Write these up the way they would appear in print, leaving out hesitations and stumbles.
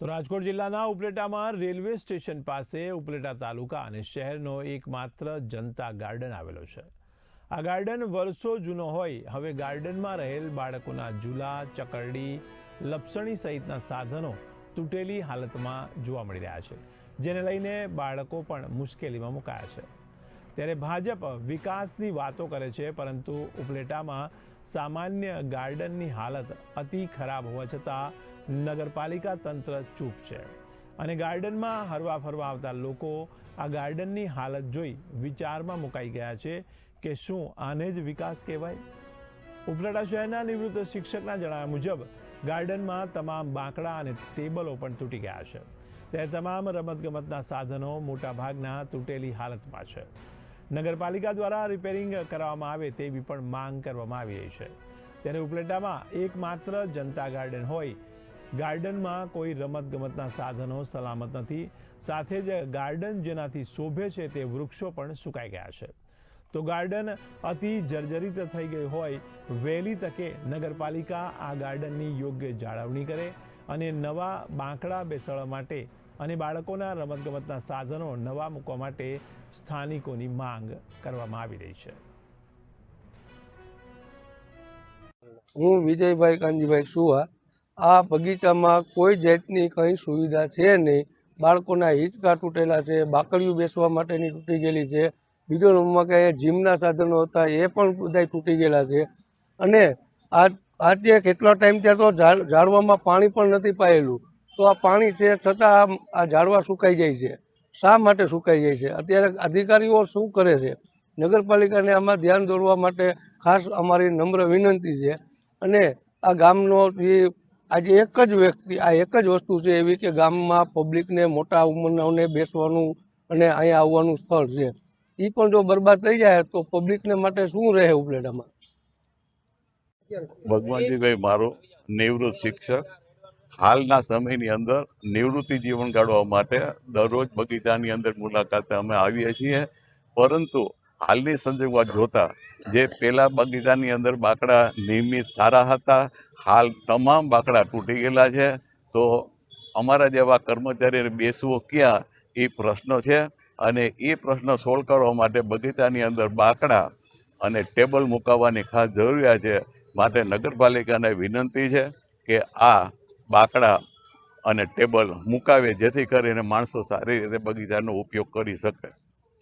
તો રાજકોટ જિલ્લાના ઉપલેટામાં railway station પાસે ઉપલેટા તાલુકા અને શહેરનો એકમાત્ર જનતા ગાર્ડન આવેલો છે. આ ગાર્ડન વર્ષો જૂનો હોય હવે ગાર્ડનમાં રહેલ બાળકોના ઝૂલા, ચકરડી, લપસણી સહિતના સાધનો તૂટેલી હાલતમાં જોવા મળી રહ્યા છે, જેને લઈને બાળકો પણ મુશ્કેલીમાં મુકાયા છે. ત્યારે ભાજપ વિકાસની વાતો કરે છે, પરંતુ ઉપલેટામાં સામાન્ય ગાર્ડનની હાલત અતિ ખરાબ હોવા છતાં નગરપાલિકા તંત્ર ચૂપ છે અને ગાર્ડનમાં હરવા ફરવા આવતા લોકો આ ગાર્ડનની હાલત જોઈ વિચારમાં મુકાઈ ગયા છે કે શું આને જ વિકાસ કહેવાય. ઉપલેટા શહેરના નિવૃત્ત શિક્ષકના જણાવ્યા મુજબ ગાર્ડનમાં તમામ બાંકડા અને ટેબલો પણ તૂટી ગયા છે. ત્યારે તમામ રમતગમતના સાધનો મોટાભાગના તૂટેલી હાલતમાં છે. નગરપાલિકા દ્વારા રિપેરિંગ કરવામાં આવે તેવી પણ માંગ કરવામાં આવી રહી છે. ત્યારે ઉપલેટામાં એકમાત્ર જનતા ગાર્ડન હોય, ગાર્ડનમાં કોઈ રમતગમતના સાધનો સલામત નથી. સાથે જ ગાર્ડન જેનાથી શોભે છે તે વૃક્ષો પણ સુકાઈ ગયા છે. તો ગાર્ડન અતિ જર્જરિત થઈ ગઈ હોય, વહેલી તકે નગરપાલિકા આ ગાર્ડનની યોગ્ય જાળવણી કરે અને નવા બાંકડા બેસાડવા માટે અને બાળકોના રમતગમતના સાધનો નવા મૂકવા માટે સ્થાનિકોની માંગ કરવામાં આવી રહી છે. હું વિજયભાઈ કાનજીભાઈ સુવા. આ બગીચામાં કોઈ જાતની કંઈ સુવિધા છે નહીં. બાળકોના હિંચકા તૂટેલા છે, બાકડીઓ બેસવા માટેની તૂટી ગયેલી છે. બીજો નંબરમાં કે જીમના સાધનો હતા એ પણ બધા તૂટી ગયેલા છે. અને આજે કેટલો ટાઈમ ત્યાં તો ઝાડવામાં પાણી પણ નથી પાયેલું. તો આ પાણી છે છતાં આ ઝાડવા સુકાઈ જાય છે. શા માટે સુકાઈ જાય છે? અત્યારે અધિકારીઓ શું કરે છે? નગરપાલિકાને આમાં ધ્યાન દોરવા માટે ખાસ અમારી નમ્ર વિનંતી છે. અને આ ગામનો આજે એક જ વ્યક્તિ, આ એક જ વસ્તુ છે એવી કે ગામમાં પબ્લિકને, મોટા ઉંમરનાઓને બેસવાનું અને અહીંયા આવવાનું સ્થળ છે. એ પણ જો બરબાદ થઈ જાય તો પબ્લિકને માટે શું રહે ઉપલેટામાં? ભગવાનજીભાઈ મારો નિવૃત્ત શિક્ષક. હાલના સમયની અંદર નિવૃત્તિ જીવન ગાળવા માટે દરરોજ બગીચાની અંદર મુલાકાતે અમે આવીએ છીએ, પરંતુ હાલની સંજોગો જોતા જે પેલા બગીચાની અંદર બાકડા નિયમિત સારા હતા, હાલ તમામ બાકડા તૂટી ગયેલા છે. તો અમારા જેવા કર્મચારીને બેસવું ક્યાં, એ પ્રશ્ન છે. અને એ પ્રશ્ન સોલ્વ કરવા માટે બગીચાની અંદર બાકડા અને ટેબલ મુકાવવાની ખાસ જરૂરિયાત છે. માટે નગરપાલિકાને વિનંતી છે કે આ બાકડા અને ટેબલ મુકાવે, જેથી કરીને માણસો સારી રીતે બગીચાનો ઉપયોગ કરી શકે.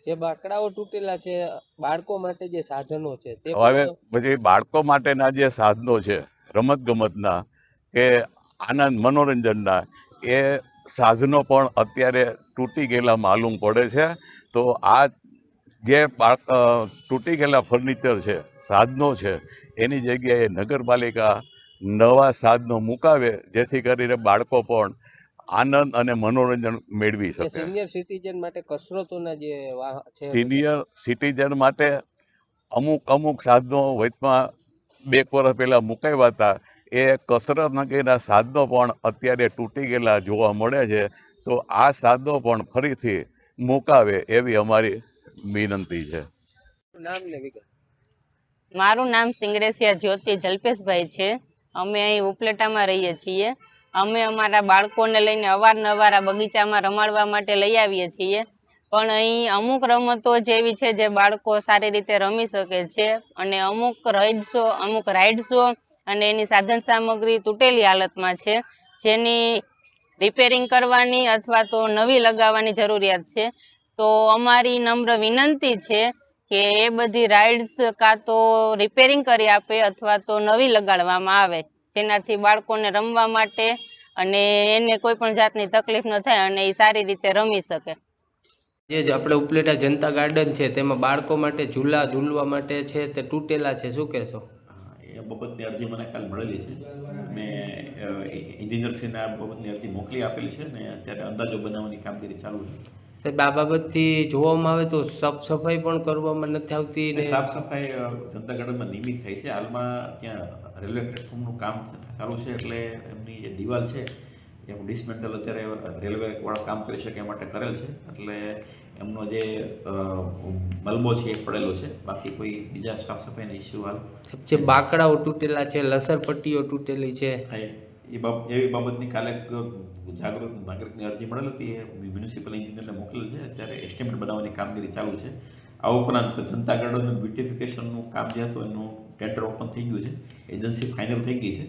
જે બાકડાઓ તૂટેલા છે, બાળકો માટે જે સાધનો છે તે હવે પછી બાળકો માટેના જે સાધનો છે રમતગમતના કે આનંદ મનોરંજનના, એ સાધનો પણ અત્યારે તૂટી ગયેલા માલુમ પડે છે. તો આ જે તૂટી ગયેલા ફર્નિચર છે, સાધનો છે, એની જગ્યાએ નગરપાલિકા નવા સાધનો મુકાવે, જેથી કરીને બાળકો પણ આનંદ અને મનોરંજન મેળવી શકે. સિનિયર સિટીઝન માટે કસરતોના જે છે, સિનિયર સિટીઝન માટે અમુક સાધનો વચમાં 2 વર્ષ પહેલાં મુકાવ્યા હતા. એ કસરત નગરના સાધનો પણ અત્યારે તૂટી ગયેલા જોવા મળે છે. તો આ સાધનો પણ ફરીથી મુકાવે એવી અમારી વિનંતી છે. મારું નામ સિંગરેસિયા જ્યોતિ જલ્પેશભાઈ છે. અમે અહીં ઉપલેટામાં રહીએ છીએ. અમે અમારા બાળકોને લઈને અવારનવાર આ બગીચામાં રમાડવા માટે લઈ આવીએ છીએ, પણ અહીં અમુક રમતો જેવી છે જે બાળકો સારી રીતે રમી શકે છે, અને અમુક રાઇડ્સો અને એની સાધન સામગ્રી તૂટેલી હાલતમાં છે, જેની રિપેરિંગ કરવાની અથવા તો નવી લગાવવાની જરૂરિયાત છે. તો અમારી નમ્ર વિનંતી છે કે એ બધી રાઇડ્સ કાં તો રિપેરિંગ કરી આપે અથવા તો નવી લગાડવામાં આવે, જેનાથી બાળકોને રમવા માટે અને એને કોઈ પણ જાતની તકલીફ ન થાય અને એ સારી રીતે રમી શકે. જે આપણે ઉપલેટા જનતા ગાર્ડન છે તેમાં બાળકો માટે ઝૂલવા માટે છે તે તૂટેલા છે, શું કહેશો? એ બાબતની અરજી મને કાલ મળેલી છે. મેં એન્જિનિયરશ્રીને આ બાબતની અરજી મોકલી આપેલી છે ને અત્યારે અંદાજો બનાવવાની કામગીરી ચાલુ છે. સાહેબ, આ બાબતથી જોવામાં આવે તો સાફ સફાઈ પણ કરવામાં નથી આવતી ને સાફ સફાઈ જનતા ગાર્ડનમાં નિયમિત થાય છે. હાલમાં ત્યાં રેલવે પ્લેટફોર્મનું કામ ચાલુ છે, એટલે એમની જે દિવાલ છે એનું ડિસમેન્ટલ અત્યારે રેલવે વાળા કામ કરી શકે એ માટે કરેલ છે. એટલે એમનો જે મલબો છે એ પડેલો છે, બાકી કોઈ બીજા સાફ સફાઈના ઇસ્યુ હાલ જે બાકડાઓ તૂટેલા છે, લસર પટ્ટીઓ તૂટેલી છે, એવી બાબતની કાલે એક જાગૃત નાગરિકની અરજી મળેલ હતી, એ મ્યુનિસિપલ એન્જિનિયરને મોકલેલ છે. અત્યારે એસ્ટિમેટ બનાવવાની કામગીરી ચાલુ છે. આ ઉપરાંત જનતા ગાર્ડનનું બ્યુટિફિકેશનનું કામ જે હતું એનું ટેન્ડર ઓપન થઈ ગયું છે, એજન્સી ફાઇનલ થઈ ગઈ છે.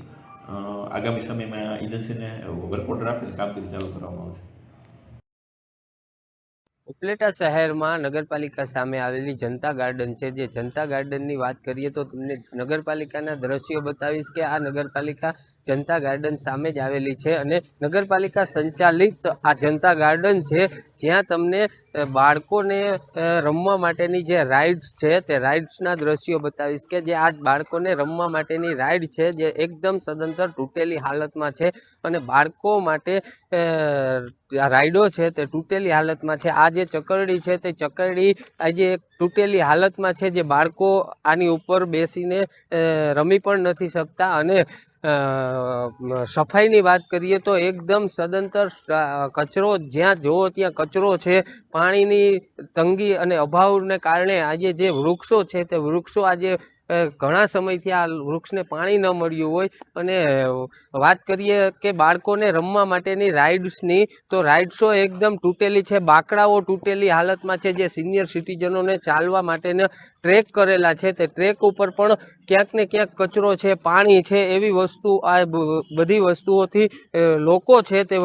આગામી સમયમાં એજન્સીને વર્ક ઓર્ડર આપીને કામગીરી ચાલુ કરવામાં આવશે. ઉપલેટા શહેરમાં નગરપાલિકા સામે આવેલી જનતા ગાર્ડન છે. જે જનતા ગાર્ડનની વાત કરીએ તો તમને નગરપાલિકાના દ્રશ્યો બતાવીશ કે આ નગરપાલિકા જનતા ગાર્ડન સામે જ આવેલી છે અને નગરપાલિકા સંચાલિત આ જનતા ગાર્ડન છે, જ્યાં તમને બાળકોને રમવા માટેની જે રાઇડ્સ છે તે રાઇડ્સના દ્રશ્યો બતાવીશ કે જે આ બાળકોને રમવા માટેની રાઇડ છે જે એકદમ સદંતર તૂટેલી હાલતમાં છે અને બાળકો માટે રાઇડો છે તે તૂટેલી હાલતમાં છે. આ જે ચકરડી છે તે ચકરડી આજે તૂટેલી હાલતમાં છે, જે બાળકો આની ઉપર બેસીને રમી પણ નથી શકતા અને સફાઈની વાત કરીએ તો એકદમ સદંતર કચરો જ્યાં જુઓ ત્યાં કચરો છે. પાણીની તંગી અને અભાવને કારણે આજે જે વૃક્ષો છે તે વૃક્ષો આજે ઘણા સમયથી આ વૃક્ષને પાણી ન મળ્યું હોય અને વાત કરીએ કે બાળકોને રમવા માટેની રાઇડ્સની તો રાઇડ્સો એકદમ તૂટેલી છે, બાકડાઓ તૂટેલી હાલતમાં છે. જે સિનિયર સિટીઝનોને ચાલવા માટેના ટ્રેક કરેલા છે તે ટ્રેક ઉપર પણ ક્યાંક ને ક્યાંક કચરો છે, પાણી છે, એવી વસ્તુ આ બધી વસ્તુઓથી લોકો છે તે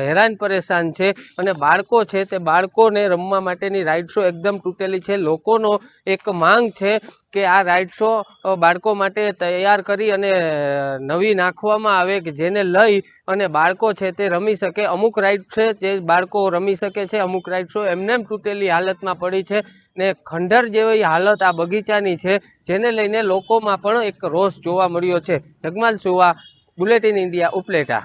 હેરાન પરેશાન છે અને બાળકો છે તે બાળકોને રમવા માટેની રાઇડ્સો એકદમ તૂટેલી છે. લોકોનો એક માંગ છે કે આ રાઇડ્સો બાળકો માટે તૈયાર કરી અને નવી નાખવામાં આવે કે જેને લઈ અને બાળકો છે તે રમી શકે. અમુક રાઇડ છે જે બાળકો રમી શકે છે, અમુક રાઇડ્સો એમનેમ તૂટેલી હાલતમાં પડી છે ને ખંડર જેવી હાલત આ બગીચાની છે, જેને લઈને લોકોમાં પણ એક રોષ જોવા મળ્યો છે. જગમાલ સુવા, બુલેટિન ઇન્ડિયા, ઉપલેટા.